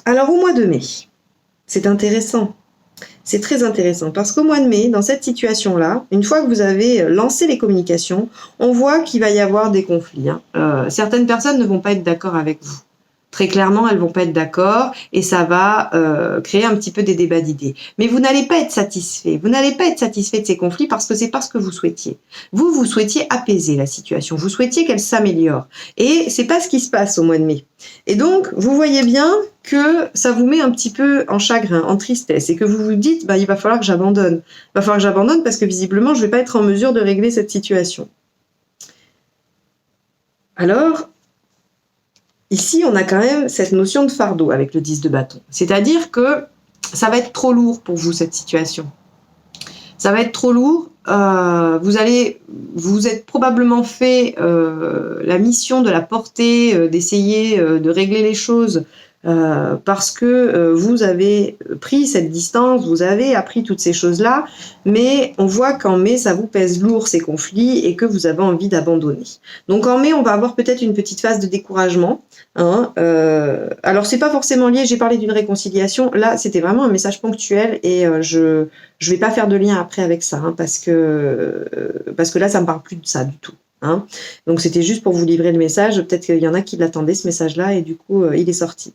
Alors au mois de mai, c'est intéressant. C'est très intéressant parce qu'au mois de mai, dans cette situation-là, une fois que vous avez lancé les communications, on voit qu'il va y avoir des conflits. Hein. Certaines personnes ne vont pas être d'accord avec vous. Très clairement, elles vont pas être d'accord et ça va créer un petit peu des débats d'idées. Mais vous n'allez pas être satisfait. Vous n'allez pas être satisfait de ces conflits parce que c'est pas ce que vous souhaitiez. Vous souhaitiez apaiser la situation. Vous souhaitiez qu'elle s'améliore. Et c'est pas ce qui se passe au mois de mai. Et donc, vous voyez bien que ça vous met un petit peu en chagrin, en tristesse et que vous vous dites, bah, il va falloir que j'abandonne. Il va falloir que j'abandonne parce que visiblement, je vais pas être en mesure de régler cette situation. Alors, ici, on a quand même cette notion de fardeau avec le 10 de bâton. C'est-à-dire que ça va être trop lourd pour vous, cette situation. Ça va être trop lourd. Vous êtes probablement fait la mission de la porter, d'essayer de régler les choses parce que vous avez pris cette distance, vous avez appris toutes ces choses-là, mais on voit qu'en mai, ça vous pèse lourd ces conflits et que vous avez envie d'abandonner. Donc en mai, on va avoir peut-être une petite phase de découragement. Hein, alors c'est pas forcément lié, j'ai parlé d'une réconciliation, là c'était vraiment un message ponctuel et je vais pas faire de lien après avec ça, hein, parce que là ça me parle plus de ça du tout. Hein. Donc c'était juste pour vous livrer le message, peut-être qu'il y en a qui l'attendaient ce message-là et du coup il est sorti.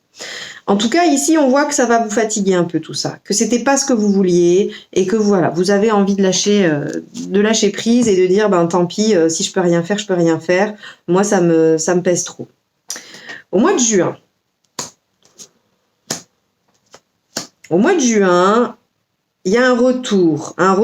En tout cas ici on voit que ça va vous fatiguer un peu tout ça, que c'était pas ce que vous vouliez et que voilà, vous avez envie de lâcher prise et de dire ben tant pis, si je peux rien faire, je peux rien faire, moi ça me pèse trop. Au mois de juin, il y a un retour à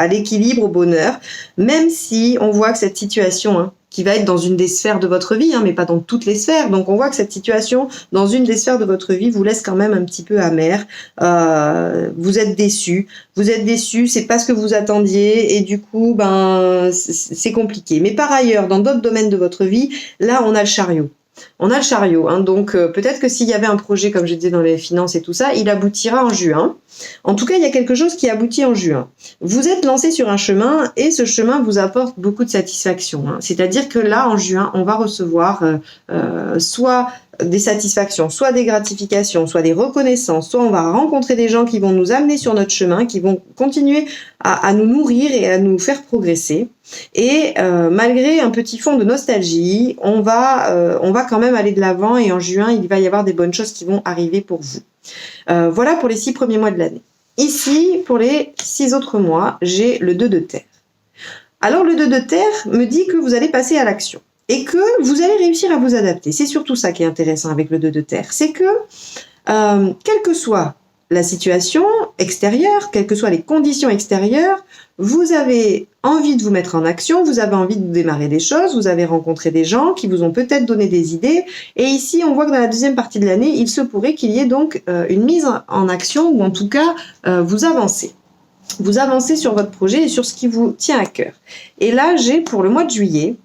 l'équilibre, au bonheur, même si on voit que cette situation, hein, qui va être dans une des sphères de votre vie, hein, mais pas dans toutes les sphères, donc on voit que cette situation, dans une des sphères de votre vie, vous laisse quand même un petit peu amer, vous êtes déçu, c'est pas ce que vous attendiez, et du coup, ben, c'est compliqué. Mais par ailleurs, dans d'autres domaines de votre vie, là, on a le chariot. Hein, donc peut-être que s'il y avait un projet, comme je disais dans les finances et tout ça, il aboutira en juin. En tout cas, il y a quelque chose qui aboutit en juin. Vous êtes lancé sur un chemin et ce chemin vous apporte beaucoup de satisfaction. Hein. C'est-à-dire que là, en juin, on va recevoir soit des satisfactions, soit des gratifications, soit des reconnaissances, soit on va rencontrer des gens qui vont nous amener sur notre chemin, qui vont continuer à nous nourrir et à nous faire progresser. Et malgré un petit fond de nostalgie, on va quand même aller de l'avant et en juin, il va y avoir des bonnes choses qui vont arriver pour vous. Voilà pour les 6 premiers mois de l'année. Ici, pour les 6 autres mois, j'ai le 2 de terre. Alors le 2 de terre me dit que vous allez passer à l'action et que vous allez réussir à vous adapter. C'est surtout ça qui est intéressant avec le 2 de terre. C'est que, quelle que soit la situation extérieure, quelles que soient les conditions extérieures, vous avez envie de vous mettre en action, vous avez envie de démarrer des choses, vous avez rencontré des gens qui vous ont peut-être donné des idées. Et ici, on voit que dans la deuxième partie de l'année, il se pourrait qu'il y ait donc une mise en action ou en tout cas, vous avancez. Vous avancez sur votre projet et sur ce qui vous tient à cœur. Et là, j'ai pour le mois de juillet,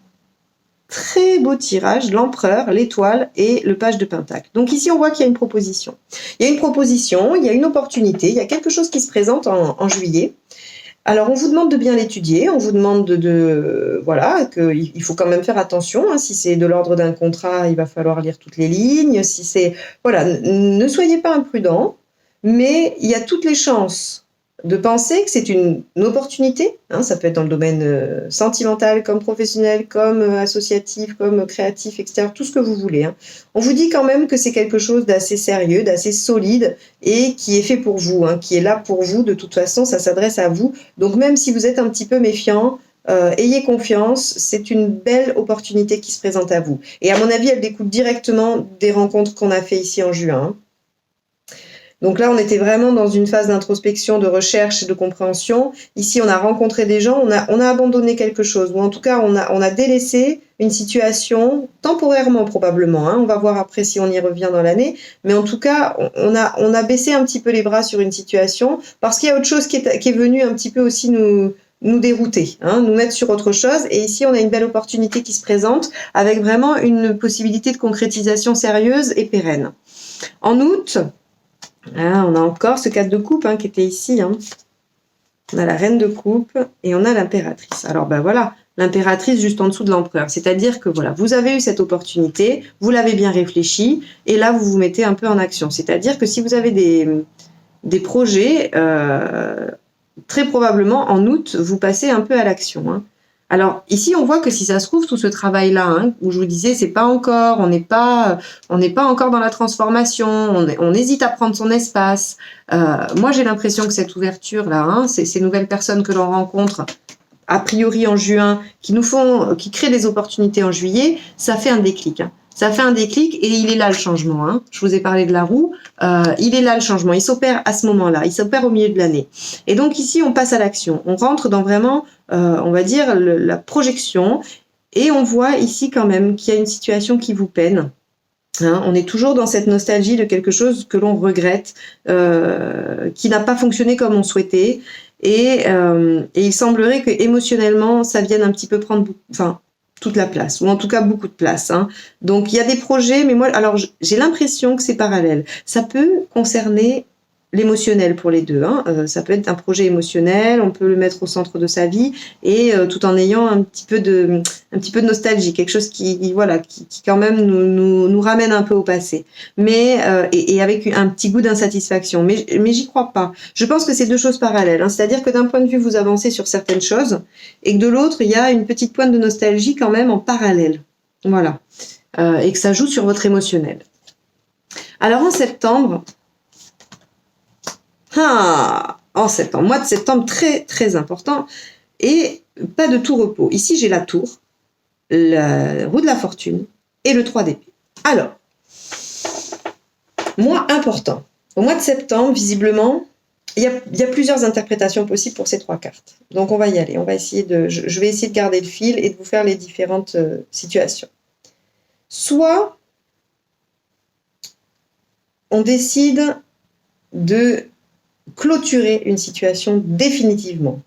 très beau tirage, l'empereur, l'étoile et le page de pentacle. Donc ici, on voit qu'il y a une proposition. Il y a une proposition, il y a une opportunité, il y a quelque chose qui se présente en juillet. Alors, on vous demande de bien l'étudier, on vous demande voilà, qu'il faut quand même faire attention. Hein, si c'est de l'ordre d'un contrat, il va falloir lire toutes les lignes. Si c'est, voilà, ne soyez pas imprudents, mais il y a toutes les chances de penser que c'est une opportunité. Hein, ça peut être dans le domaine sentimental, comme professionnel, comme associatif, comme créatif, etc. Tout ce que vous voulez. Hein. On vous dit quand même que c'est quelque chose d'assez sérieux, d'assez solide et qui est fait pour vous, hein, qui est là pour vous. De toute façon, ça s'adresse à vous. Donc même si vous êtes un petit peu méfiant, ayez confiance, c'est une belle opportunité qui se présente à vous. Et à mon avis, elle découle directement des rencontres qu'on a fait ici en juin. Hein. Donc là, on était vraiment dans une phase d'introspection, de recherche et de compréhension. Ici, on a rencontré des gens, on a abandonné quelque chose, ou en tout cas, on a délaissé une situation, temporairement probablement. Hein. On va voir après si on y revient dans l'année. Mais en tout cas, on a baissé un petit peu les bras sur une situation parce qu'il y a autre chose qui est venue un petit peu aussi nous dérouter, hein, nous mettre sur autre chose. Et ici, on a une belle opportunité qui se présente avec vraiment une possibilité de concrétisation sérieuse et pérenne. En août, on a encore ce 4 de coupe qui était ici. Hein. On a la reine de coupe et on a l'impératrice. Alors ben voilà, l'impératrice juste en dessous de l'empereur. C'est-à-dire que voilà, vous avez eu cette opportunité, vous l'avez bien réfléchi et là vous vous mettez un peu en action. C'est-à-dire que si vous avez des projets, très probablement en août, vous passez un peu à l'action. Hein. Alors ici, on voit que si ça se trouve, tout ce travail-là, où je vous disais, c'est pas encore, on n'est pas encore dans la transformation, on hésite à prendre son espace. Moi, j'ai l'impression que cette ouverture-là, ces nouvelles personnes que l'on rencontre, a priori en juin, qui créent des opportunités en juillet, ça fait un déclic. Hein. Ça fait un déclic et il est là le changement. Hein. Je vous ai parlé de la roue, il est là le changement. Il s'opère à ce moment-là, il s'opère au milieu de l'année. Et donc ici, on passe à l'action. On rentre dans vraiment, on va dire, la projection. Et on voit ici quand même qu'il y a une situation qui vous peine. Hein, on est toujours dans cette nostalgie de quelque chose que l'on regrette, qui n'a pas fonctionné comme on souhaitait. Et il semblerait que émotionnellement, ça vienne un petit peu prendre toute la place, ou en tout cas beaucoup de place. Hein. Donc il y a des projets, mais moi, alors j'ai l'impression que c'est parallèle. Ça peut concerner l'émotionnel pour les deux. Hein. Ça peut être un projet émotionnel, on peut le mettre au centre de sa vie et tout en ayant un petit peu de nostalgie, quelque chose qui quand même nous ramène un peu au passé, mais et avec un petit goût d'insatisfaction. Mais j'y crois pas. Je pense que c'est deux choses parallèles. Hein. C'est-à-dire que d'un point de vue, vous avancez sur certaines choses et que de l'autre, il y a une petite pointe de nostalgie quand même en parallèle. Voilà. Et que ça joue sur votre émotionnel. Alors en septembre, en septembre, mois de septembre très très important et pas de tout repos. Ici j'ai la tour, la roue de la fortune et le 3 d'épée. Alors, mois important. Au mois de septembre, visiblement, il y a plusieurs interprétations possibles pour ces trois cartes. Donc on va y aller. Je vais essayer de garder le fil et de vous faire les différentes situations. Soit on décide de clôturer une situation définitivement.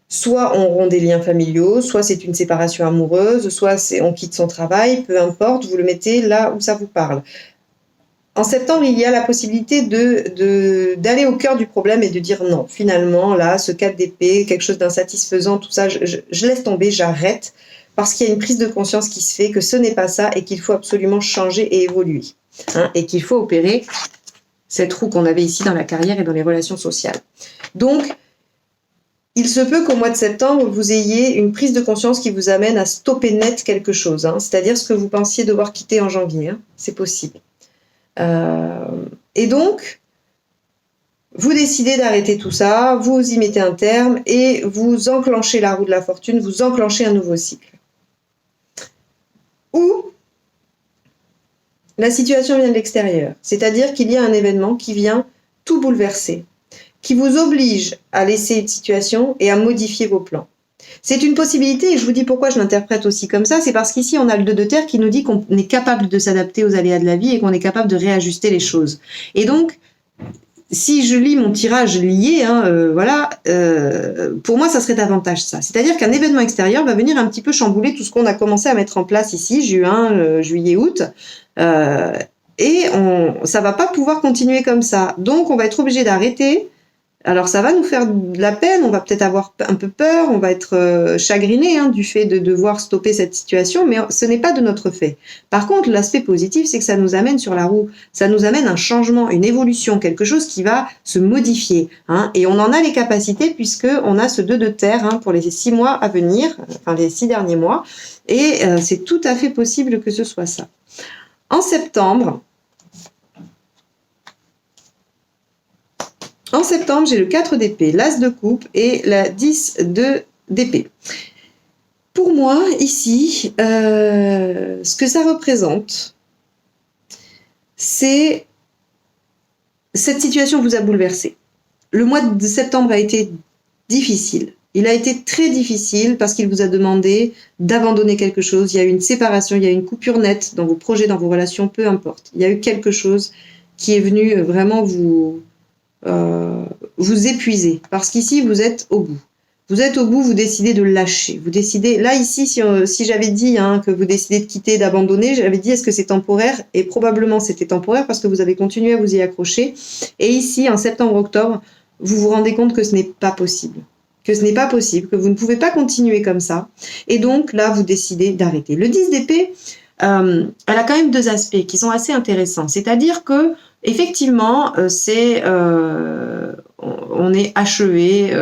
Soit on rompt des liens familiaux, soit c'est une séparation amoureuse, soit on quitte son travail, peu importe, vous le mettez là où ça vous parle. En septembre, il y a la possibilité d'aller au cœur du problème et de dire non, finalement, là, ce 4 d'épée, quelque chose d'insatisfaisant, tout ça, je laisse tomber, j'arrête, parce qu'il y a une prise de conscience qui se fait, que ce n'est pas ça et qu'il faut absolument changer et évoluer. Hein, et qu'il faut opérer cette roue qu'on avait ici dans la carrière et dans les relations sociales. Donc, il se peut qu'au mois de septembre, vous ayez une prise de conscience qui vous amène à stopper net quelque chose, hein, c'est-à-dire ce que vous pensiez devoir quitter en janvier. Hein, c'est possible. Et donc, vous décidez d'arrêter tout ça, vous y mettez un terme et vous enclenchez la roue de la fortune, vous enclenchez un nouveau cycle. Ou la situation vient de l'extérieur, c'est-à-dire qu'il y a un événement qui vient tout bouleverser, qui vous oblige à laisser une situation et à modifier vos plans. C'est une possibilité et je vous dis pourquoi je l'interprète aussi comme ça, c'est parce qu'ici on a le 2 de terre qui nous dit qu'on est capable de s'adapter aux aléas de la vie et qu'on est capable de réajuster les choses. Et donc, si je lis mon tirage lié, voilà, pour moi, ça serait davantage ça. C'est-à-dire qu'un événement extérieur va venir un petit peu chambouler tout ce qu'on a commencé à mettre en place ici, juin, juillet, août, et ça va pas pouvoir continuer comme ça. Donc, on va être obligé d'arrêter. Alors ça va nous faire de la peine, on va peut-être avoir un peu peur, on va être chagriné du fait de devoir stopper cette situation, mais ce n'est pas de notre fait. Par contre, l'aspect positif, c'est que ça nous amène sur la roue, ça nous amène un changement, une évolution, quelque chose qui va se modifier. Et on en a les capacités puisqu'on a ce 2 de terre pour les 6 mois à venir, enfin les 6 derniers mois, et c'est tout à fait possible que ce soit ça. En septembre, j'ai le 4 d'épée, l'as de coupe et la 10 d'épée. Pour moi, ici, ce que ça représente, c'est cette situation vous a bouleversé. Le mois de septembre a été difficile. Il a été très difficile parce qu'il vous a demandé d'abandonner quelque chose. Il y a eu une séparation, il y a eu une coupure nette dans vos projets, dans vos relations, peu importe. Il y a eu quelque chose qui est venu vraiment vous épuiser. Parce qu'ici, vous êtes au bout. Vous êtes au bout, vous décidez de lâcher. Vous décidez. Là, ici, si j'avais dit que vous décidez de quitter, d'abandonner, j'avais dit est-ce que c'est temporaire? Et probablement c'était temporaire parce que vous avez continué à vous y accrocher. Et ici, en septembre-octobre, vous vous rendez compte que ce n'est pas possible. Que ce n'est pas possible, que vous ne pouvez pas continuer comme ça. Et donc, là, vous décidez d'arrêter. Le 10 d'épée, elle a quand même 2 aspects qui sont assez intéressants. C'est-à-dire que, effectivement, on est achevé,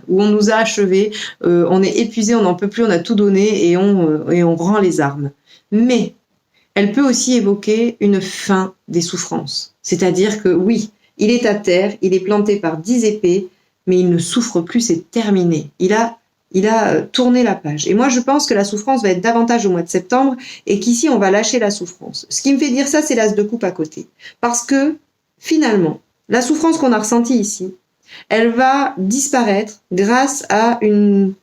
ou on nous a achevé, on est épuisé, on n'en peut plus, on a tout donné et on rend les armes. Mais elle peut aussi évoquer une fin des souffrances. C'est-à-dire que oui, il est à terre, il est planté par 10 épées, mais il ne souffre plus, c'est terminé. Il a tourné la page. Et moi, je pense que la souffrance va être davantage au mois de septembre et qu'ici, on va lâcher la souffrance. Ce qui me fait dire ça, c'est l'as de coupe à côté. Parce que, finalement, la souffrance qu'on a ressentie ici, elle va disparaître grâce à une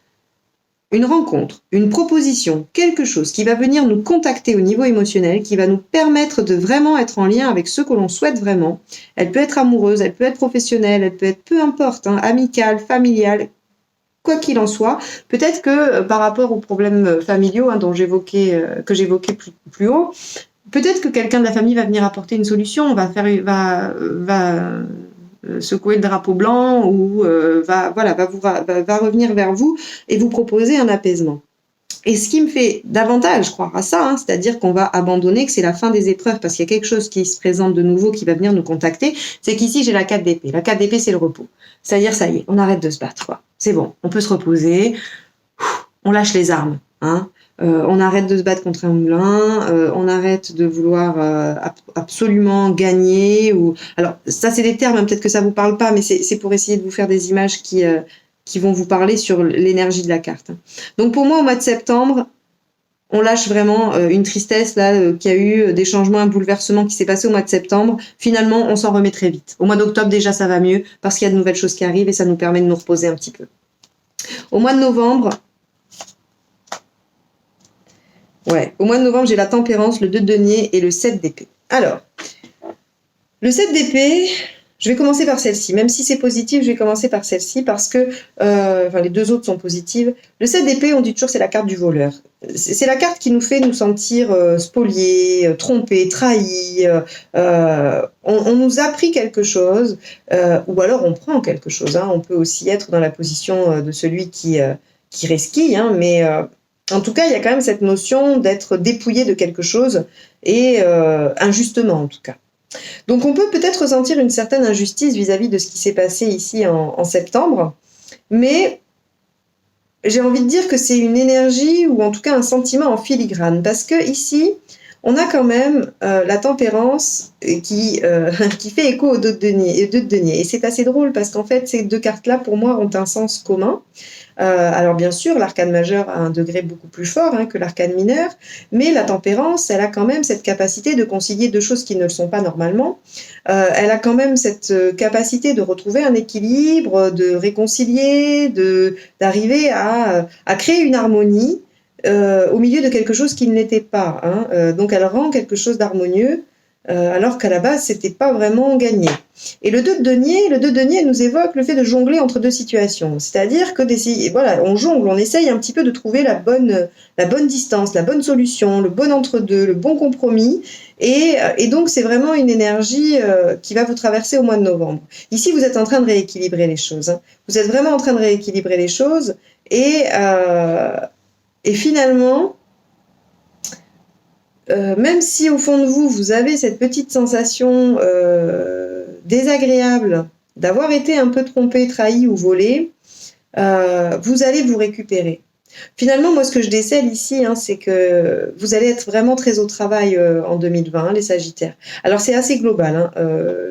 rencontre, une proposition, quelque chose qui va venir nous contacter au niveau émotionnel, qui va nous permettre de vraiment être en lien avec ce que l'on souhaite vraiment. Elle peut être amoureuse, elle peut être professionnelle, elle peut être peu importe, amicale, familiale, quoi qu'il en soit. Peut-être que par rapport aux problèmes familiaux que j'évoquais plus haut, peut-être que quelqu'un de la famille va venir apporter une solution, va secouer le drapeau blanc ou va revenir vers vous et vous proposer un apaisement. Et ce qui me fait davantage croire à ça, c'est-à-dire qu'on va abandonner, que c'est la fin des épreuves parce qu'il y a quelque chose qui se présente de nouveau, qui va venir nous contacter, c'est qu'ici j'ai la 4 d'épée. La 4 d'épée, c'est le repos. C'est-à-dire, ça y est, on arrête de se battre, quoi. C'est bon, on peut se reposer, on lâche les armes, on arrête de se battre contre un moulin, on arrête de vouloir absolument gagner. Alors, ça, c'est des termes, peut-être que ça ne vous parle pas, mais c'est pour essayer de vous faire des images qui vont vous parler sur l'énergie de la carte. Donc, pour moi, au mois de septembre, on lâche vraiment une tristesse là, qui a eu des changements, un bouleversement qui s'est passé au mois de septembre. Finalement, on s'en remet très vite. Au mois d'octobre, déjà, ça va mieux parce qu'il y a de nouvelles choses qui arrivent et ça nous permet de nous reposer un petit peu. Au mois de novembre, j'ai la tempérance, le 2 de denier et le 7 d'épée. Alors, le 7 d'épée, je vais commencer par celle-ci. Même si c'est positif, je vais commencer par celle-ci parce que les 2 autres sont positives. Le 7 d'épée, on dit toujours c'est la carte du voleur. C'est la carte qui nous fait nous sentir spoliés, trompés, trahis. On nous a pris quelque chose ou alors on prend quelque chose. On peut aussi être dans la position de celui qui resquille, mais en tout cas, il y a quand même cette notion d'être dépouillé de quelque chose et injustement en tout cas. Donc on peut peut-être ressentir une certaine injustice vis-à-vis de ce qui s'est passé ici en septembre, mais j'ai envie de dire que c'est une énergie ou en tout cas un sentiment en filigrane parce que ici on a quand même la tempérance qui fait écho aux 2 de denier. Et c'est assez drôle parce qu'en fait ces 2 cartes-là pour moi ont un sens commun. Alors bien sûr, l'arcane majeur a un degré beaucoup plus fort que l'arcane mineur, mais la tempérance, elle a quand même cette capacité de concilier 2 choses qui ne le sont pas normalement. Elle a quand même cette capacité de retrouver un équilibre, de réconcilier, d'arriver à créer une harmonie au milieu de quelque chose qui ne l'était pas. Donc elle rend quelque chose d'harmonieux alors qu'à la base, c'était pas vraiment gagné. Et le 2 de denier nous évoque le fait de jongler entre deux situations. C'est-à-dire que voilà, on jongle, on essaye un petit peu de trouver la bonne distance, la bonne solution, le bon entre-deux, le bon compromis. Et donc, c'est vraiment une énergie qui va vous traverser au mois de novembre. Ici, vous êtes en train de rééquilibrer les choses. Hein. Vous êtes vraiment en train de rééquilibrer les choses. Et finalement, même si au fond de vous, vous avez cette petite sensation désagréable d'avoir été un peu trompé, trahi ou volé, vous allez vous récupérer. Finalement, moi, ce que je décèle ici, hein, c'est que vous allez être vraiment très au travail en 2020, les Sagittaires. Alors, c'est assez global. Hein,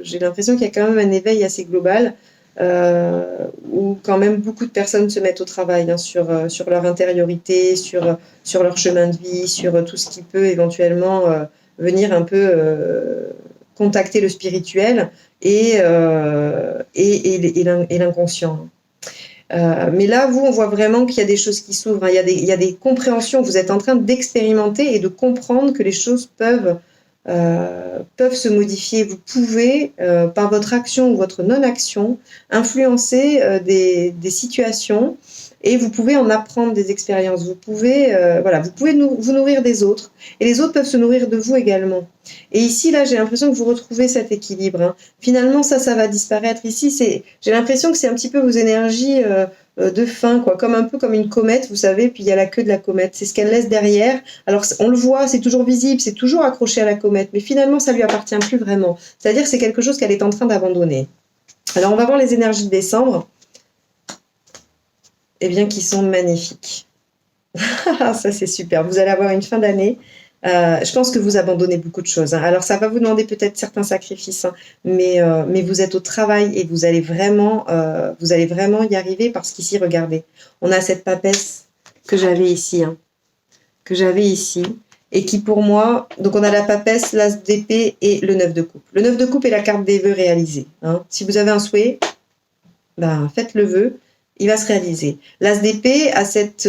j'ai l'impression qu'il y a quand même un éveil assez global où quand même beaucoup de personnes se mettent au travail hein, sur leur intériorité, sur leur chemin de vie, sur tout ce qui peut éventuellement venir un peu contacter le spirituel et l'inconscient. Mais là, on voit vraiment qu'il y a des choses qui s'ouvrent, hein. Il y a des compréhensions. Vous êtes en train d'expérimenter et de comprendre que les choses peuvent se modifier. Vous pouvez, par votre action ou votre non-action, influencer des situations et vous pouvez en apprendre des expériences. Vous pouvez vous nourrir des autres et les autres peuvent se nourrir de vous également. Et ici, là, j'ai l'impression que vous retrouvez cet équilibre. Hein. Finalement, ça va disparaître. Ici, j'ai l'impression que c'est un petit peu vos énergies de fin, quoi, comme un peu comme une comète, vous savez, puis il y a la queue de la comète. C'est ce qu'elle laisse derrière. Alors, on le voit, c'est toujours visible, c'est toujours accroché à la comète, mais finalement, ça lui appartient plus vraiment. C'est-à-dire que c'est quelque chose qu'elle est en train d'abandonner. Alors, on va voir les énergies de décembre, eh bien, qui sont magnifiques. Ça, c'est super. Vous allez avoir une fin d'année. Je pense que vous abandonnez beaucoup de choses. Hein. Alors, ça va vous demander peut-être certains sacrifices, hein, mais vous êtes au travail et vous allez vraiment y arriver parce qu'ici, regardez, on a cette papesse que j'avais ici, et qui pour moi, donc on a la papesse, l'as d'épée et le 9 de coupe. Le 9 de coupe est la carte des vœux réalisés. Hein. Si vous avez un souhait, faites le vœu. Il va se réaliser. L'as d'épée a cette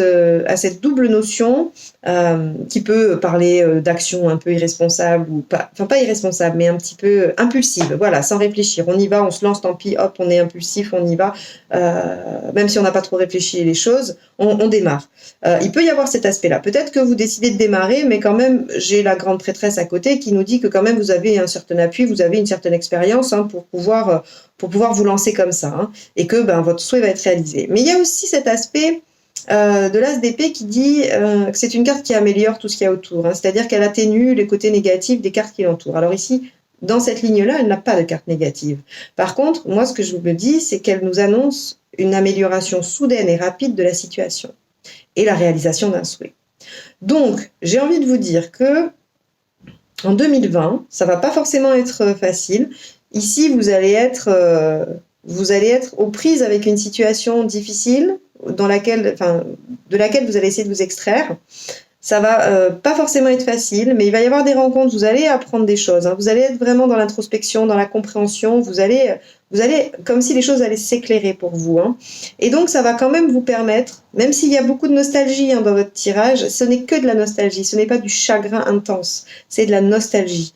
double notion qui peut parler d'action un peu irresponsable ou pas, enfin pas irresponsable, mais un petit peu impulsive. Voilà, sans réfléchir. On y va, on se lance, tant pis, hop, on est impulsif, on y va. Même si on n'a pas trop réfléchi les choses, on démarre. Il peut y avoir cet aspect-là. Peut-être que vous décidez de démarrer, mais quand même, j'ai la grande prêtresse à côté qui nous dit que quand même vous avez un certain appui, vous avez une certaine expérience hein, pour pouvoir vous lancer comme ça. Hein, et que votre souhait va être réalisé. Mais il y a aussi cet aspect de l'as d'épée qui dit que c'est une carte qui améliore tout ce qu'il y a autour. Hein, c'est-à-dire qu'elle atténue les côtés négatifs des cartes qui l'entourent. Alors ici, dans cette ligne-là, elle n'a pas de carte négative. Par contre, moi, ce que je me dis, c'est qu'elle nous annonce une amélioration soudaine et rapide de la situation et la réalisation d'un souhait. Donc, j'ai envie de vous dire que en 2020, ça va pas forcément être facile. Ici, vous allez être aux prises avec une situation difficile de laquelle vous allez essayer de vous extraire. Ça va pas forcément être facile, mais il va y avoir des rencontres, vous allez apprendre des choses. Hein. Vous allez être vraiment dans l'introspection, dans la compréhension. Vous allez comme si les choses allaient s'éclairer pour vous. Hein. Et donc, ça va quand même vous permettre, même s'il y a beaucoup de nostalgie hein, dans votre tirage, ce n'est que de la nostalgie, ce n'est pas du chagrin intense, c'est de la nostalgie.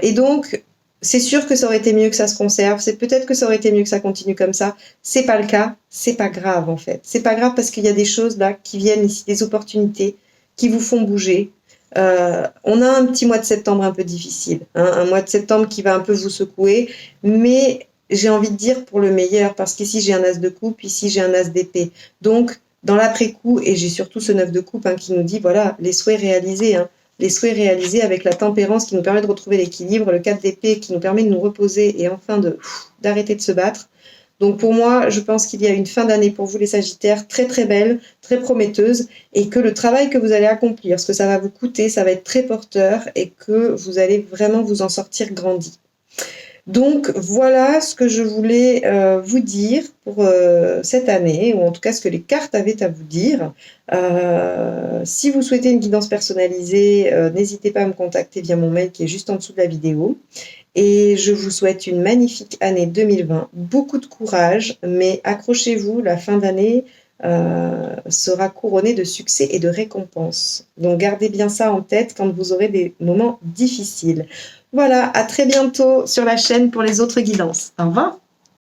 Et donc, c'est sûr que ça aurait été mieux que ça se conserve, c'est peut-être que ça aurait été mieux que ça continue comme ça. C'est pas le cas, c'est pas grave en fait. C'est pas grave parce qu'il y a des choses là qui viennent ici, des opportunités qui vous font bouger. On a un petit mois de septembre un peu difficile, hein, un mois de septembre qui va un peu vous secouer, mais j'ai envie de dire pour le meilleur, parce qu'ici j'ai un as de coupe, ici j'ai un as d'épée. Donc, dans l'après-coup, et j'ai surtout ce 9 de coupe hein, qui nous dit, voilà, les souhaits réalisés, hein, les souhaits réalisés avec la tempérance qui nous permet de retrouver l'équilibre, le 4 d'épée qui nous permet de nous reposer et enfin d'arrêter de se battre. Donc pour moi, je pense qu'il y a une fin d'année pour vous les Sagittaires très très belle, très prometteuse et que le travail que vous allez accomplir, ce que ça va vous coûter, ça va être très porteur et que vous allez vraiment vous en sortir grandi. Donc voilà ce que je voulais vous dire pour cette année, ou en tout cas ce que les cartes avaient à vous dire. Si vous souhaitez une guidance personnalisée, n'hésitez pas à me contacter via mon mail qui est juste en dessous de la vidéo. Et je vous souhaite une magnifique année 2020, beaucoup de courage, mais accrochez-vous, la fin d'année sera couronné de succès et de récompenses. Donc gardez bien ça en tête quand vous aurez des moments difficiles. Voilà, à très bientôt sur la chaîne pour les autres guidances. Au revoir.